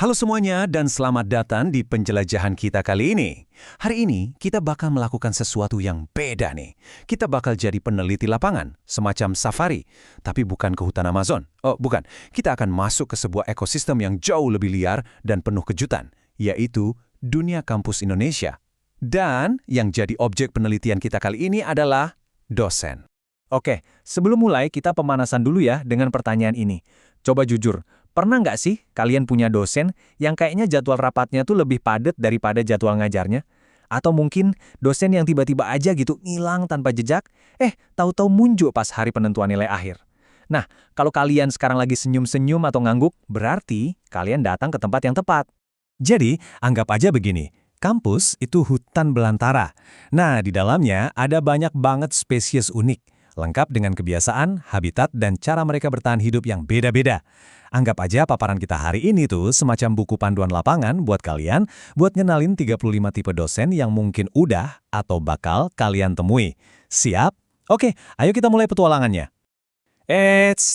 Halo semuanya dan selamat datang di penjelajahan kita kali ini. Hari ini kita bakal melakukan sesuatu yang beda nih. Kita bakal jadi peneliti lapangan, semacam safari, tapi bukan ke hutan Amazon. Oh, bukan. Kita akan masuk ke sebuah ekosistem yang jauh lebih liar dan penuh kejutan, yaitu dunia kampus Indonesia. Dan yang jadi objek penelitian kita kali ini adalah dosen. Oke, sebelum mulai kita pemanasan dulu ya dengan pertanyaan ini. Coba jujur, pernah nggak sih kalian punya dosen yang kayaknya jadwal rapatnya tuh lebih padat daripada jadwal ngajarnya? Atau mungkin dosen yang tiba-tiba aja gitu ngilang tanpa jejak, tahu-tahu muncul pas hari penentuan nilai akhir. Nah, kalau kalian sekarang lagi senyum-senyum atau ngangguk, berarti kalian datang ke tempat yang tepat. Jadi, anggap aja begini. Kampus itu hutan belantara. Nah, di dalamnya ada banyak banget spesies unik, lengkap dengan kebiasaan, habitat, dan cara mereka bertahan hidup yang beda-beda. Anggap aja paparan kita hari ini tuh semacam buku panduan lapangan buat kalian, buat ngenalin 35 tipe dosen yang mungkin udah atau bakal kalian temui. Siap? Oke, ayo kita mulai petualangannya.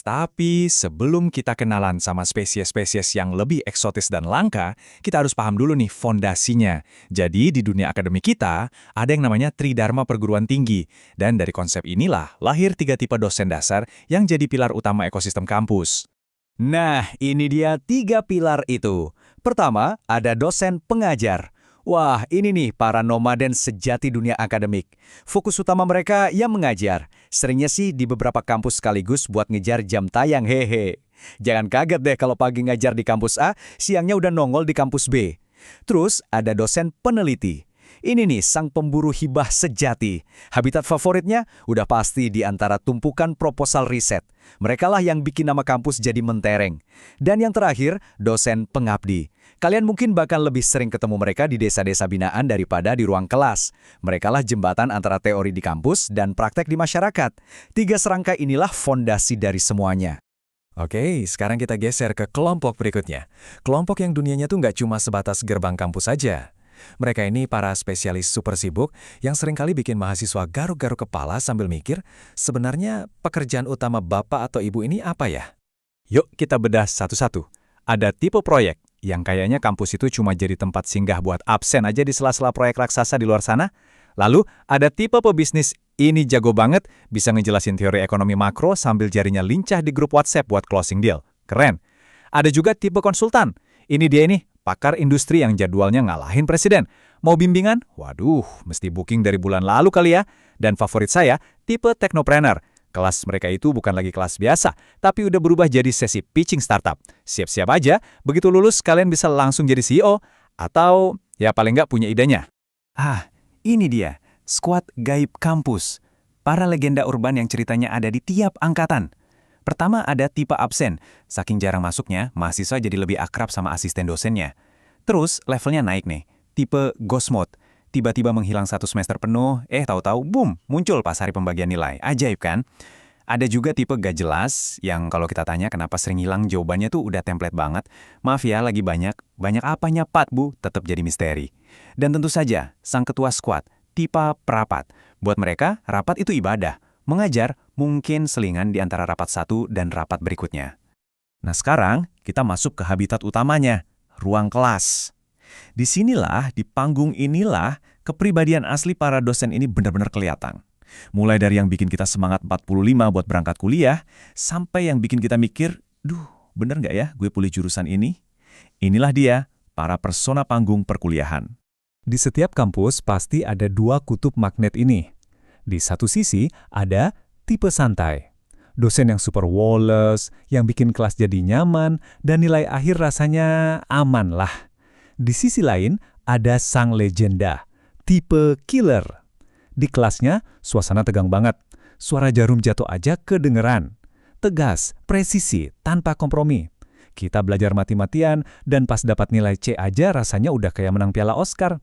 Tapi sebelum kita kenalan sama spesies-spesies yang lebih eksotis dan langka, kita harus paham dulu nih fondasinya. Jadi di dunia akademik kita, ada yang namanya Tridharma Perguruan Tinggi. Dan dari konsep inilah lahir 3 tipe dosen dasar yang jadi pilar utama ekosistem kampus. Nah, ini dia 3 pilar itu. Pertama, ada dosen pengajar. Wah, ini nih para nomaden sejati dunia akademik. Fokus utama mereka yang mengajar. Seringnya sih di beberapa kampus sekaligus buat ngejar jam tayang, hehe. Jangan kaget deh kalau pagi ngajar di kampus A, siangnya udah nongol di kampus B. Terus ada dosen peneliti. Ini nih sang pemburu hibah sejati. Habitat favoritnya udah pasti di antara tumpukan proposal riset. Merekalah yang bikin nama kampus jadi mentereng. Dan yang terakhir, dosen pengabdi. Kalian mungkin bahkan lebih sering ketemu mereka di desa-desa binaan daripada di ruang kelas. Merekalah jembatan antara teori di kampus dan praktek di masyarakat. 3 serangkai inilah fondasi dari semuanya. Oke, sekarang kita geser ke kelompok berikutnya. Kelompok yang dunianya tuh nggak cuma sebatas gerbang kampus saja. Mereka ini para spesialis super sibuk yang seringkali bikin mahasiswa garuk-garuk kepala sambil mikir, sebenarnya pekerjaan utama bapak atau ibu ini apa ya? Yuk kita bedah satu-satu. Ada tipe proyek, yang kayaknya kampus itu cuma jadi tempat singgah buat absen aja di sela-sela proyek raksasa di luar sana. Lalu ada tipe pebisnis, ini jago banget, bisa ngejelasin teori ekonomi makro sambil jarinya lincah di grup WhatsApp buat closing deal. Keren. Ada juga tipe konsultan. Ini dia nih, pakar industri yang jadwalnya ngalahin presiden. Mau bimbingan? Waduh, mesti booking dari bulan lalu kali ya. Dan favorit saya, tipe technopreneur. Kelas mereka itu bukan lagi kelas biasa, tapi udah berubah jadi sesi pitching startup. Siap-siap aja, begitu lulus kalian bisa langsung jadi CEO, atau ya paling nggak punya idenya. Ini dia, skuad gaib kampus. Para legenda urban yang ceritanya ada di tiap angkatan. Pertama ada tipe absen. Saking jarang masuknya, mahasiswa jadi lebih akrab sama asisten dosennya. Terus levelnya naik nih, tipe ghost mode. Tiba-tiba menghilang 1 semester penuh, tahu-tahu boom, muncul pas hari pembagian nilai. Ajaib kan? Ada juga tipe gak jelas, yang kalau kita tanya kenapa sering hilang jawabannya tuh udah template banget. Maaf ya, lagi banyak apanya Pat Bu, tetap jadi misteri. Dan tentu saja, sang ketua squad, tipe perapat. Buat mereka, rapat itu ibadah. Mengajar mungkin selingan di antara rapat satu dan rapat berikutnya. Nah sekarang kita masuk ke habitat utamanya, ruang kelas. Disinilah, di panggung inilah, kepribadian asli para dosen ini benar-benar kelihatan. Mulai dari yang bikin kita semangat 45 buat berangkat kuliah, sampai yang bikin kita mikir, bener nggak ya gue pilih jurusan ini? Inilah dia, para persona panggung perkuliahan. Di setiap kampus pasti ada 2 kutub magnet ini. Di satu sisi ada tipe santai. Dosen yang super woles, yang bikin kelas jadi nyaman, dan nilai akhir rasanya aman lah. Di sisi lain ada sang legenda, tipe killer. Di kelasnya suasana tegang banget. Suara jarum jatuh aja kedengeran. Tegas, presisi, tanpa kompromi. Kita belajar mati-matian dan pas dapat nilai C aja rasanya udah kayak menang piala Oscar.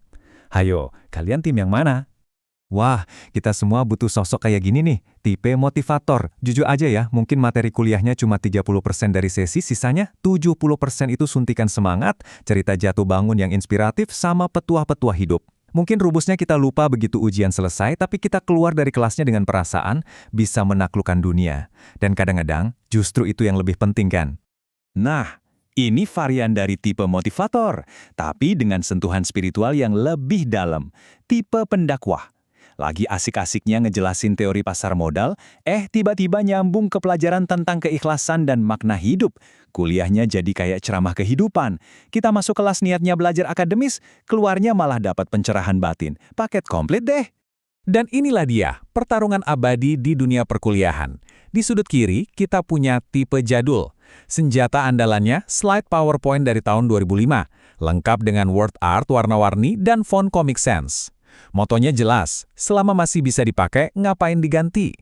Hayo, kalian tim yang mana? Wah, kita semua butuh sosok kayak gini nih, tipe motivator. Jujur aja ya, mungkin materi kuliahnya cuma 30% dari sesi, sisanya 70% itu suntikan semangat, cerita jatuh bangun yang inspiratif, sama petuah-petuah hidup. Mungkin rumusnya kita lupa begitu ujian selesai, tapi kita keluar dari kelasnya dengan perasaan bisa menaklukkan dunia. Dan kadang-kadang, justru itu yang lebih penting kan? Nah, Ini varian dari tipe motivator, tapi dengan sentuhan spiritual yang lebih dalam, tipe pendakwah. Lagi asik-asiknya ngejelasin teori pasar modal, tiba-tiba nyambung ke pelajaran tentang keikhlasan dan makna hidup. Kuliahnya jadi kayak ceramah kehidupan. Kita masuk kelas niatnya belajar akademis, keluarnya malah dapat pencerahan batin. Paket komplit deh. Dan inilah dia, pertarungan abadi di dunia perkuliahan. Di sudut kiri, kita punya tipe jadul. Senjata andalannya slide PowerPoint dari tahun 2005, lengkap dengan word art warna-warni dan font Comic Sans. Motonya jelas, selama masih bisa dipakai, ngapain diganti?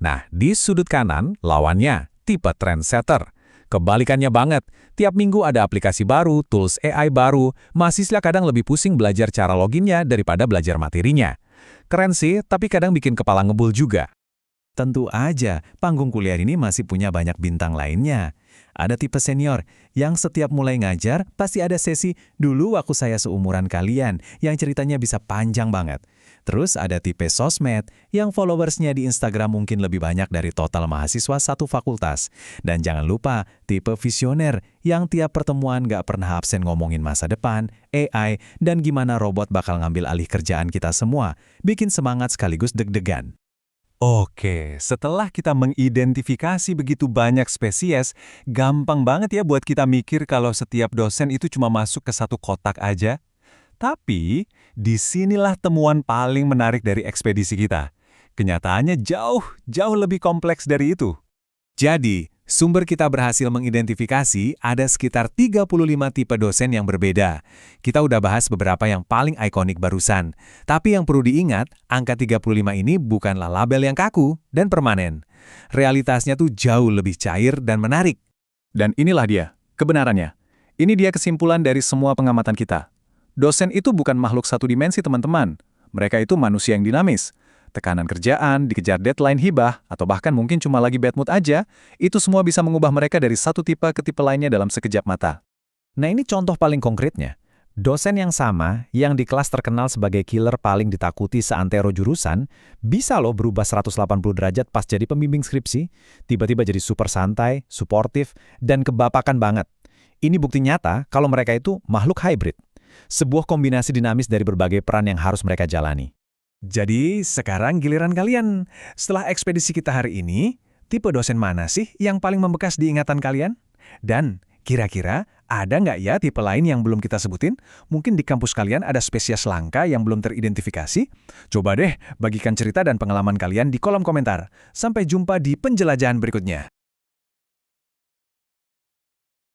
Nah, di sudut kanan, lawannya, tipe trendsetter. Kebalikannya banget, tiap minggu ada aplikasi baru, tools AI baru, mahasiswa kadang lebih pusing belajar cara loginnya daripada belajar materinya. Keren sih, tapi kadang bikin kepala ngebul juga. Tentu aja, panggung kuliah ini masih punya banyak bintang lainnya. Ada tipe senior, yang setiap mulai ngajar, pasti ada sesi dulu waktu saya seumuran kalian, yang ceritanya bisa panjang banget. Terus ada tipe sosmed, yang followersnya di Instagram mungkin lebih banyak dari total mahasiswa satu fakultas. Dan jangan lupa, tipe visioner, yang tiap pertemuan gak pernah absen ngomongin masa depan, AI, dan gimana robot bakal ngambil alih kerjaan kita semua. Bikin semangat sekaligus deg-degan. Oke, setelah kita mengidentifikasi begitu banyak spesies, gampang banget ya buat kita mikir kalau setiap dosen itu cuma masuk ke satu kotak aja. Tapi, disinilah temuan paling menarik dari ekspedisi kita. Kenyataannya jauh lebih kompleks dari itu. Jadi, sumber kita berhasil mengidentifikasi ada sekitar 35 tipe dosen yang berbeda. Kita udah bahas beberapa yang paling ikonik barusan. Tapi yang perlu diingat, angka 35 ini bukanlah label yang kaku dan permanen. Realitasnya tuh jauh lebih cair dan menarik. Dan inilah dia, kebenarannya. Ini dia kesimpulan dari semua pengamatan kita. Dosen itu bukan makhluk satu dimensi, teman-teman. Mereka itu manusia yang dinamis. Tekanan kerjaan, dikejar deadline hibah, atau bahkan mungkin cuma lagi bad mood aja, itu semua bisa mengubah mereka dari satu tipe ke tipe lainnya dalam sekejap mata. Nah, ini contoh paling konkretnya. Dosen yang sama, yang di kelas terkenal sebagai killer paling ditakuti seantero jurusan, bisa loh berubah 180 derajat pas jadi pembimbing skripsi, tiba-tiba jadi super santai, suportif, dan kebapakan banget. Ini bukti nyata kalau mereka itu makhluk hybrid. Sebuah kombinasi dinamis dari berbagai peran yang harus mereka jalani. Jadi, sekarang giliran kalian. Setelah ekspedisi kita hari ini, tipe dosen mana sih yang paling membekas di ingatan kalian? Dan, kira-kira ada nggak ya tipe lain yang belum kita sebutin? Mungkin di kampus kalian ada spesies langka yang belum teridentifikasi? Coba deh, bagikan cerita dan pengalaman kalian di kolom komentar. Sampai jumpa di penjelajahan berikutnya.